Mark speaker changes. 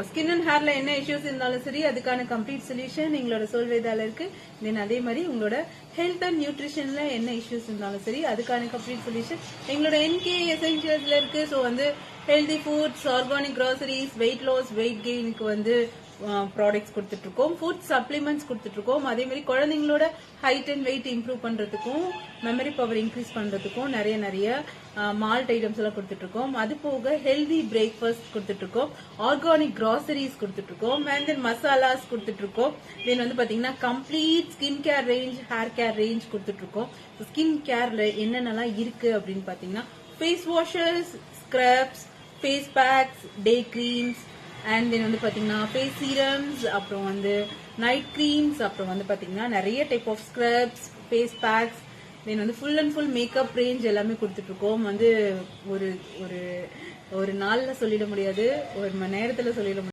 Speaker 1: Skin and ஹேர்ல என்ன issues இருந்தாலும் சரி அதுக்கான கம்ப்ளீட் சொல்யூஷன் எங்களோட சொல்வேதால இருக்கு. தென் அதே மாதிரி உங்களோட ஹெல்த் அண்ட் நியூட்ரிஷன்ல என்ன இஷ்யூஸ் இருந்தாலும் சரி அதுக்கான கம்ப்ளீட் சொல்யூஷன் எங்களோட NK எசென்ஷியல்ஸ்ல இருக்கு. So healthy foods, organic groceries, weight loss, weight கெயினுக்கு ப்ராடக்ட்ஸ் கொடுத்துட்டு இருக்கோம். ஃபுட் சப்ளிமெண்ட்ஸ் கொடுத்துட்டு இருக்கோம். அதே மாதிரி குழந்தைங்களோட ஹைட் அண்ட் வெயிட் இம்ப்ரூவ் பண்றதுக்கும் மெமரி பவர் இன்க்ரீஸ் பண்றதுக்கும் நிறைய மால்ட் ஐட்டம்ஸ் எல்லாம் கொடுத்துட்டு இருக்கோம். அது போக ஹெல்தி பிரேக்ஃபாஸ்ட் கொடுத்துட்டு இருக்கோம். ஆர்கானிக் கிராசரிஸ் கொடுத்துட்டு இருக்கோம். அண்ட் தென் மசாலாஸ் கொடுத்துட்டு இருக்கோம். தென் பாத்தீங்கன்னா complete skin care range, hair care range கொடுத்துட்டு இருக்கோம். ஸ்கின் கேர்ல என்னென்னலாம் இருக்கு அப்படின்னு பாத்தீங்கன்னா face washes, scrubs, face packs, day creams, and then பாத்தீங்கன்னா ஃபேஸ் சீரம்ஸ், அப்புறம் நைட் கிரீம்ஸ், அப்புறம் பாத்தீங்கன்னா நிறைய type of scrubs, face packs, then full and full makeup range எல்லாமே கொடுத்துட்டு இருக்கோம். ஒரு ஒரு நாள்ல சொல்லிட முடியாது, ஒரு மணி நேரத்துல சொல்லிட முடியாது.